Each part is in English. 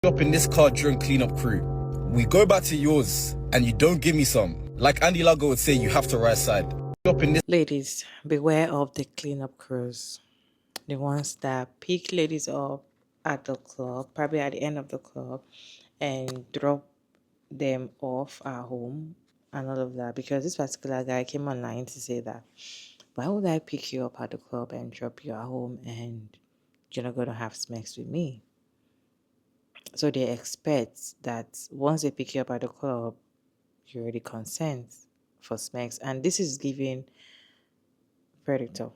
Up in this car during cleanup crew. We go back to yours and you don't give me some. Like Andy Lago would say, you have to right side. Up in this. Ladies, beware of the cleanup crews. The ones that pick ladies up at the club, probably at the end of the club, and drop them off at home and all of that. Because this particular guy came online to say that, why would I pick you up at the club and drop you at home and you're not going to have sex with me? So they expect that once they pick you up at the club, you already consent for sex. And this is giving predator.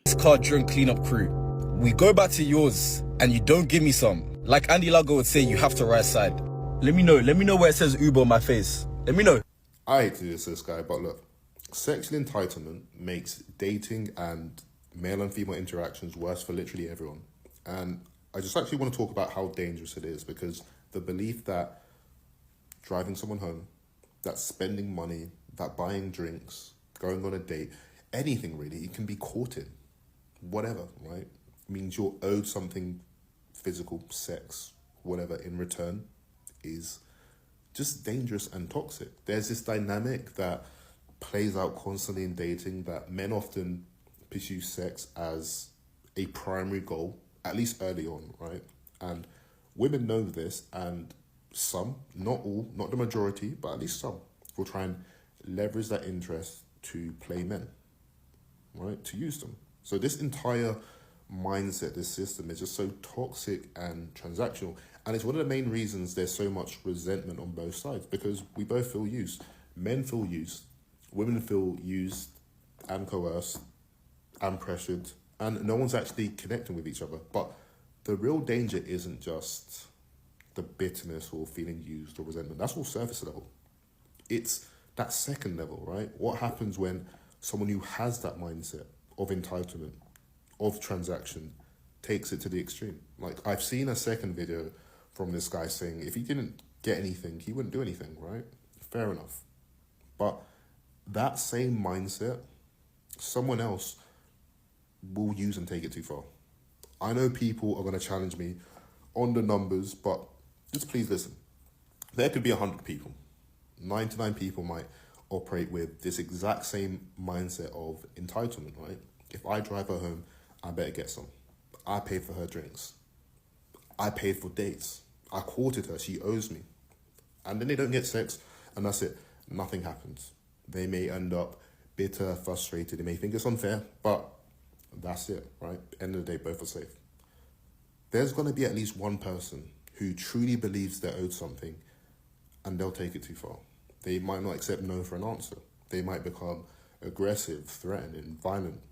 This car during cleanup crew. We go back to yours and you don't give me some. Like Andy Lago would say, you have to right side. Let me know where it says Uber on my face. Let me know. I hate to do this guy, but look, sexual entitlement makes dating and male and female interactions worse for literally everyone. And I just actually want to talk about how dangerous it is, because the belief that driving someone home, that spending money, that buying drinks, going on a date, anything really, it can be courting, whatever, right? Means you're owed something physical, sex, whatever in return is just dangerous and toxic. There's this dynamic that plays out constantly in dating, that men often pursue sex as a primary goal, at least early on, right? And women know this, and some, not all, not the majority, but at least some, will try and leverage that interest to play men, right? To use them. So this entire mindset, this system is just so toxic and transactional. And it's one of the main reasons there's so much resentment on both sides, because we both feel used. Men feel used, women feel used and coerced and pressured, and no one's actually connecting with each other. But the real danger isn't just the bitterness or feeling used or resentment. That's all surface level. It's that second level, right? What happens when someone who has that mindset of entitlement, of transaction, takes it to the extreme? Like, I've seen a second video from this guy saying if he didn't get anything, he wouldn't do anything, right? Fair enough. But that same mindset, someone else will use and take it too far. I know people are going to challenge me on the numbers, but just please listen. There could be 100 people. 99 people might operate with this exact same mindset of entitlement, right? If I drive her home, I better get some. I paid for her drinks. I paid for dates. I courted her. She owes me. And then they don't get sex, and that's it. Nothing happens. They may end up bitter, frustrated. They may think it's unfair, but that's it, right? End of the day, both are safe. There's going to be at least one person who truly believes they're owed something, and they'll take it too far. They might not accept no for an answer. They might become aggressive, threatening, violent,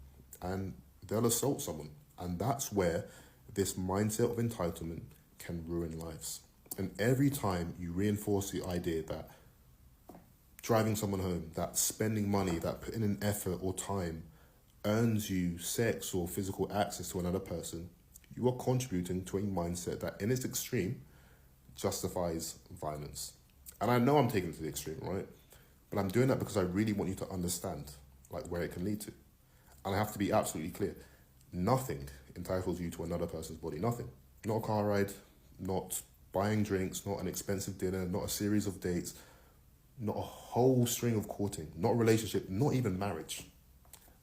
and they'll assault someone. And that's where this mindset of entitlement can ruin lives. And every time you reinforce the idea that driving someone home, that spending money, that putting in effort or time earns you sex or physical access to another person, you are contributing to a mindset that in its extreme justifies violence. And I know I'm taking it to the extreme, right? But I'm doing that because I really want you to understand like where it can lead to. And I have to be absolutely clear. Nothing entitles you to another person's body. Nothing. Not a car ride, not buying drinks, not an expensive dinner, not a series of dates, not a whole string of courting, not a relationship, not even marriage.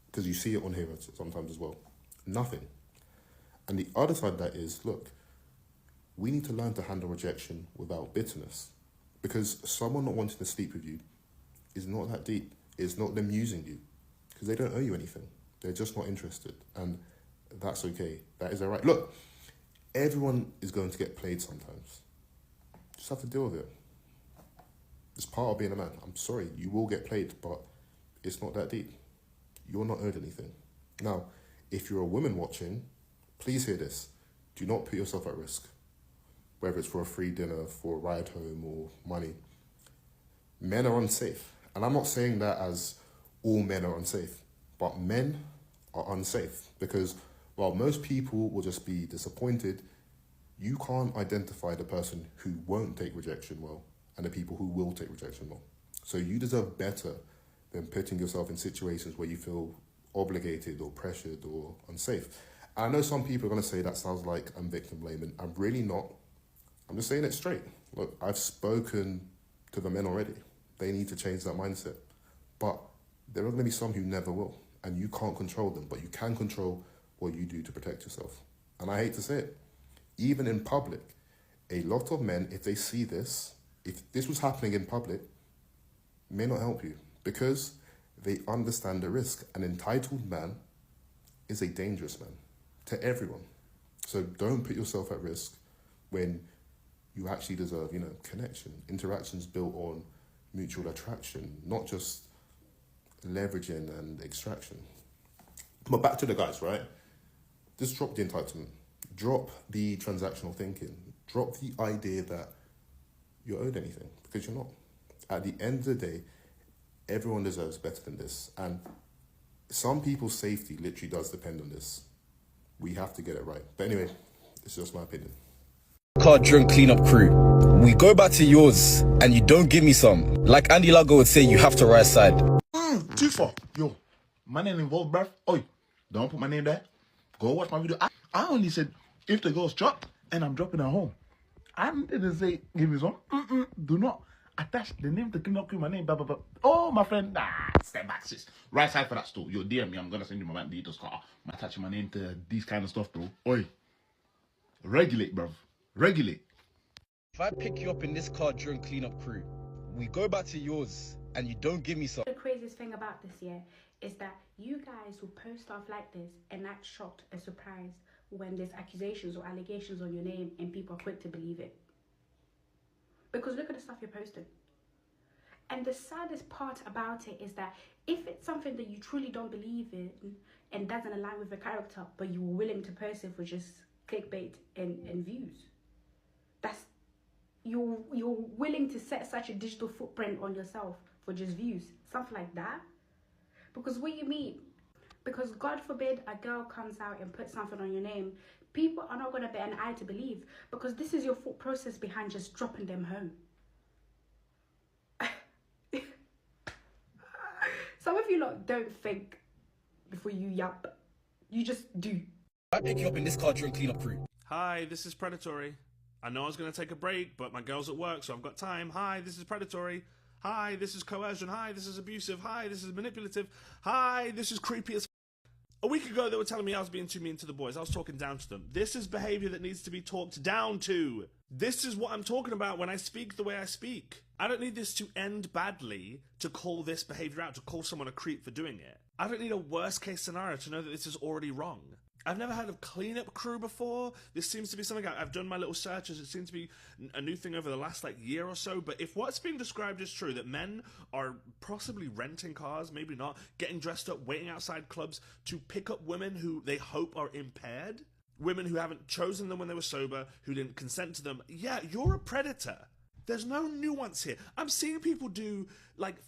Because you see it on here sometimes as well. Nothing. And the other side of that is, look, we need to learn to handle rejection without bitterness. Because someone not wanting to sleep with you is not that deep. It's not them using you. Because they don't owe you anything. They're just not interested. And that's okay. That is their right. Look, everyone is going to get played sometimes. Just have to deal with it. It's part of being a man. I'm sorry, you will get played, but it's not that deep. You're not owed anything. Now, if you're a woman watching, please hear this. Do not put yourself at risk. Whether it's for a free dinner, for a ride home, or money. Men are unsafe. And I'm not saying that as all men are unsafe, but men are unsafe because while most people will just be disappointed, you can't identify the person who won't take rejection well and the people who will take rejection well. So you deserve better than putting yourself in situations where you feel obligated or pressured or unsafe. And I know some people are going to say that sounds like I'm victim blaming. I'm really not. I'm just saying it straight. Look, I've spoken to the men already. They need to change that mindset. But there are going to be some who never will. And you can't control them, but you can control what you do to protect yourself. And I hate to say it, even in public, a lot of men, if they see this, if this was happening in public, may not help you because they understand the risk. An entitled man is a dangerous man to everyone. So don't put yourself at risk when you actually deserve, connection, interactions built on mutual attraction, not just leveraging and extraction. But back to the guys, right? Just drop the entitlement. Drop the transactional thinking. Drop the idea that you're owed anything, because you're not. At the end of the day, everyone deserves better than this. And some people's safety literally does depend on this. We have to get it right. But anyway, it's just my opinion. Car drunk cleanup crew. We go back to yours and you don't give me some. Like Andy Lago would say, you have to rise side. Too far. Yo, my name involved, bruv. Oi, don't put my name there. Go watch my video. I only said if the girl's dropped and I'm dropping her home. I didn't say give me some. Do not attach the name to clean up with my name. Blah, blah, blah. Oh, my friend. Nah, step back, sis. Right side for that store. Yo, DM me. I'm going to send you my bank details. I'm attaching my name to these kind of stuff, bro. Oi, regulate, bruv. Regulate. If I pick you up in this car drunk cleanup crew, we go back to yours and you don't give me some. The craziest thing about this year is that you guys will post stuff like this and act shocked and surprised when there's accusations or allegations on your name and people are quick to believe it. Because look at the stuff you're posting. And the saddest part about it is that if it's something that you truly don't believe in and doesn't align with your character, but you were willing to post it for just clickbait and views, you're willing to set such a digital footprint on yourself for just views, something like that. Because what you mean? Because God forbid a girl comes out and puts something on your name, people are not going to bet an eye to believe, because this is your thought process behind just dropping them home. Some of you lot don't think before you yap. You just do. I pick you up in this car drunk cleanup crew. Hi, this is Predatory. I know I was going to take a break, but my girl's at work, so I've got time. Hi, this is Predatory. Hi, this is coercion. Hi, this is abusive. Hi, this is manipulative. Hi, this is creepy as A week ago, they were telling me I was being too mean to the boys. I was talking down to them. This is behavior that needs to be talked down to. This is what I'm talking about when I speak the way I speak. I don't need this to end badly to call this behavior out, to call someone a creep for doing it. I don't need a worst case scenario to know that this is already wrong. I've never heard of cleanup crew before. This seems to be something I've done my little searches. It seems to be a new thing over the last year or so. But if what's being described is true, that men are possibly renting cars, maybe not, getting dressed up, waiting outside clubs to pick up women who they hope are impaired, women who haven't chosen them when they were sober, who didn't consent to them, yeah, you're a predator. There's no nuance here. I'm seeing people do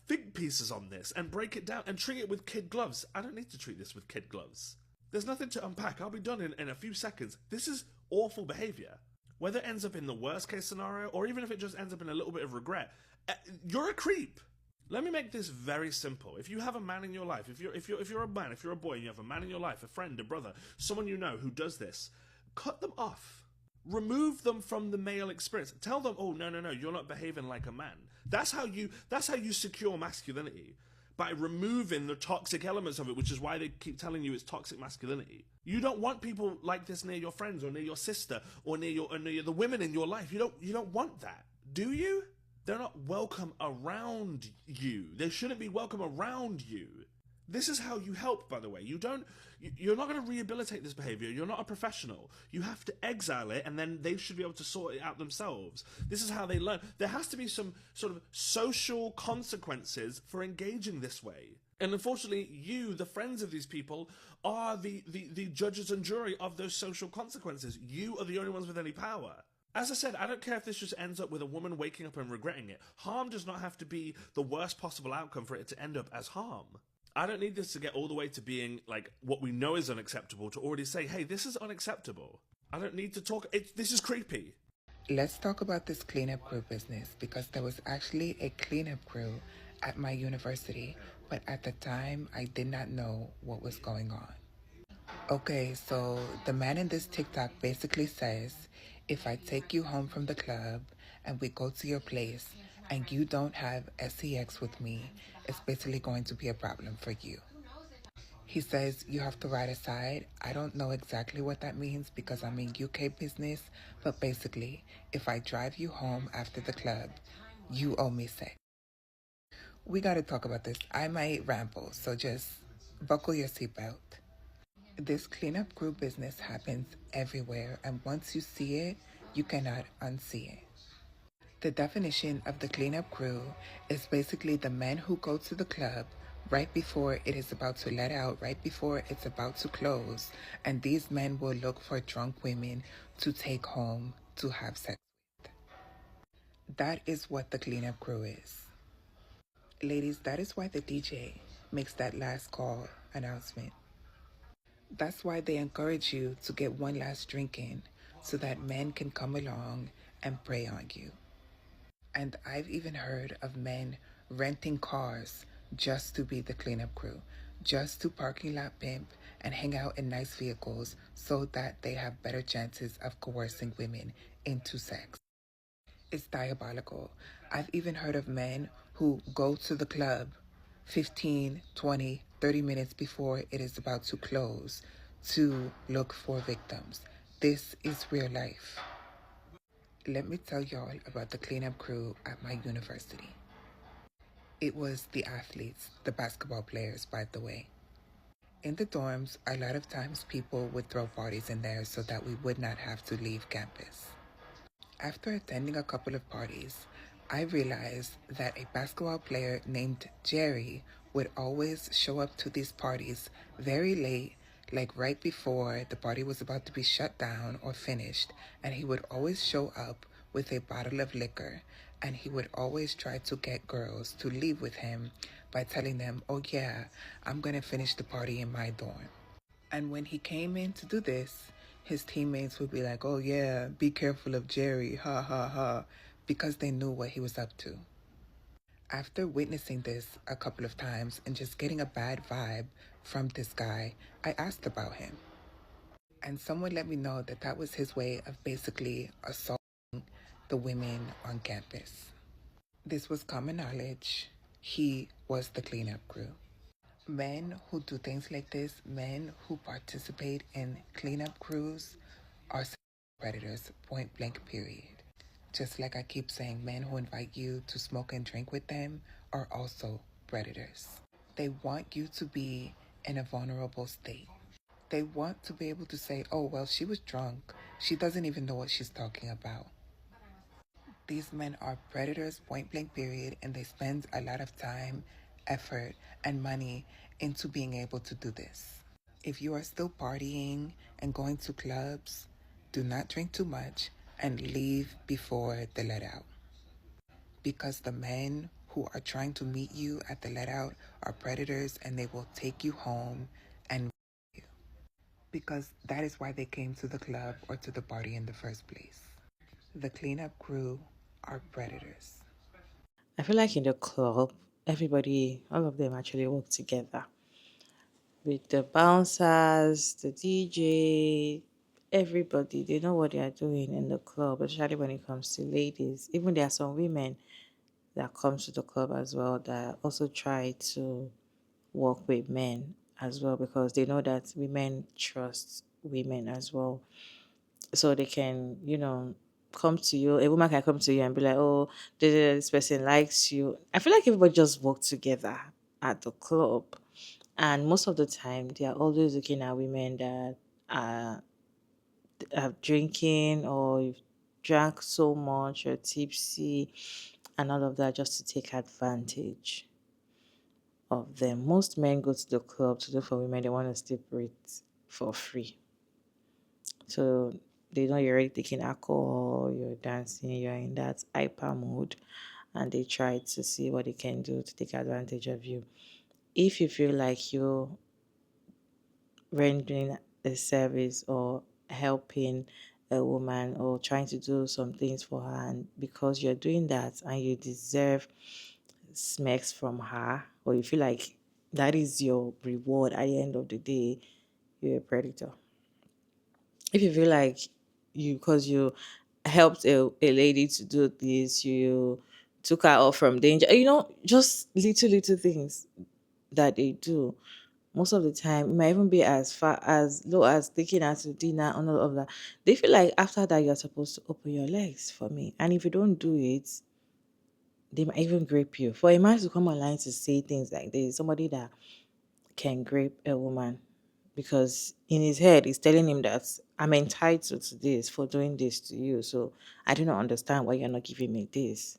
think pieces on this and break it down and treat it with kid gloves. I don't need to treat this with kid gloves. There's nothing to unpack. I'll be done in a few seconds. This is awful behavior. Whether it ends up in the worst case scenario or even if it just ends up in a little bit of regret, you're a creep. Let me make this very simple. If you have a man in your life, if you're a man, if you're a boy and you have a man in your life, a friend, a brother, someone you know who does this, cut them off. Remove them from the male experience. Tell them, oh, no, you're not behaving like a man. That's how you secure masculinity. By removing the toxic elements of it, which is why they keep telling you it's toxic masculinity. You don't want people like this near your friends or near your sister or near the women in your life. You don't want that, do you? They're not welcome around you. They shouldn't be welcome around you. This is how you help, by the way. You're not going to rehabilitate this behavior. You're not a professional. You have to exile it, and then they should be able to sort it out themselves. This is how they learn. There has to be some sort of social consequences for engaging this way. And unfortunately, you, the friends of these people, are the judges and jury of those social consequences. You are the only ones with any power. As I said, I don't care if this just ends up with a woman waking up and regretting it. Harm does not have to be the worst possible outcome for it to end up as harm. I don't need this to get all the way to being what we know is unacceptable to already say, hey, this is unacceptable. I don't need to talk. This is creepy. Let's talk about this cleanup crew business, because there was actually a cleanup crew at my university, but at the time I did not know what was going on. Okay, so the man in this TikTok basically says, If I take you home from the club and we go to your place and you don't have sex with me, it's basically going to be a problem for you. He says you have to ride aside. I don't know exactly what that means because I'm in UK business, but basically, if I drive you home after the club, you owe me sex. We gotta talk about this. I might ramble, so just buckle your seatbelt. This cleanup crew business happens everywhere, and once you see it, you cannot unsee it. The definition of the cleanup crew is basically the men who go to the club right before it is about to let out, right before it's about to close, and these men will look for drunk women to take home to have sex with. That is what the cleanup crew is. Ladies, that is why the DJ makes that last call announcement. That's why they encourage you to get one last drink in so that men can come along and prey on you. And I've even heard of men renting cars just to be the cleanup crew, just to parking lot pimp and hang out in nice vehicles so that they have better chances of coercing women into sex. It's diabolical. I've even heard of men who go to the club 15, 20, 30 minutes before it is about to close to look for victims. This is real life. Let me tell y'all about the cleanup crew at my university. It was the athletes, the basketball players, by the way. In the dorms, a lot of times people would throw parties in there so that we would not have to leave campus. After attending a couple of parties, I realized that a basketball player named Jerry would always show up to these parties very late, like right before the party was about to be shut down or finished, and he would always show up with a bottle of liquor, and he would always try to get girls to leave with him by telling them, oh yeah, I'm gonna finish the party in my dorm. And when he came in to do this, his teammates would be like, oh yeah, be careful of Jerry, ha ha ha, because they knew what he was up to. After witnessing this a couple of times and just getting a bad vibe from this guy, I asked about him. And someone let me know that that was his way of basically assaulting the women on campus. This was common knowledge. He was the cleanup crew. Men who do things like this, men who participate in cleanup crews, are predators, point blank, period. Just like I keep saying, men who invite you to smoke and drink with them are also predators. They want you to be in a vulnerable state. They want to be able to say, oh, well, she was drunk. She doesn't even know what she's talking about. These men are predators, point blank, period, and they spend a lot of time, effort, and money into being able to do this. If you are still partying and going to clubs, do not drink too much and leave before the let out. Because the men who are trying to meet you at the let out are predators and they will take you home and you. Because that is why they came to the club or to the party in the first place. The cleanup crew are predators. I feel like in the club, everybody, all of them actually work together with the bouncers, the DJ, everybody. They know what they are doing in the club, especially when it comes to ladies. Even there are some women that comes to the club as well that also try to work with men as well because they know that women trust women as well. So they can, come to you. A woman can come to you and be like, oh, this person likes you. I feel like everybody just work together at the club. And most of the time, they are always looking at women that are, are drinking or you've drank so much or tipsy and all of that just to take advantage of them. Most men go to the club to look for women they want to sleep with for free. So they know you're already taking alcohol, you're dancing, you're in that hyper mode, and they try to see what they can do to take advantage of you. If you feel like you're rendering a service or helping a woman or trying to do some things for her, and because you're doing that and you deserve smacks from her, or you feel like that is your reward at the end of the day, you're a predator. If you feel like because you helped a lady to do this, you took her off from danger, just little things that they do. Most of the time, it might even be as far as low as taking her to dinner and all of that. They feel like after that you're supposed to open your legs for me. And if you don't do it, they might even grape you. For a man to come online to say things like this, somebody that can grape a woman, because in his head he's telling him that I'm entitled to this for doing this to you. So I do not understand why you're not giving me this.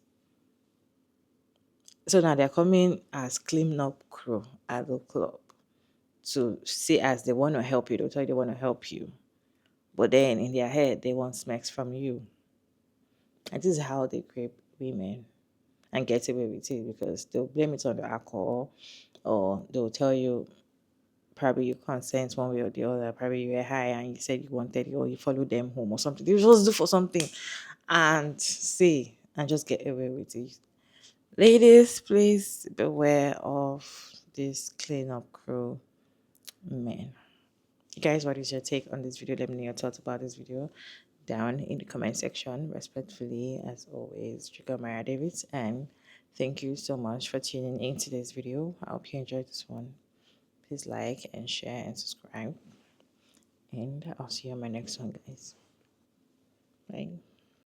So now they're coming as clean up crew at the club to say as they want to help you, they'll tell you they want to help you. But then in their head they want smacks from you. And this is how they grape women and get away with it, because they'll blame it on the alcohol, or they'll tell you probably you consent one way or the other. Probably you were high and you said you wanted it, or you followed them home or something. They just do for something and say and just get away with it. Ladies, please beware of this cleanup crew men. Guys, what is your take on this video? Let me know your thoughts about this video down in the comment section. Respectfully, as always, Trigger Mara Davids, and thank you so much for tuning in to this video. I hope you enjoyed this one. Please like and share and subscribe, and I'll see you on my next one, guys. Bye.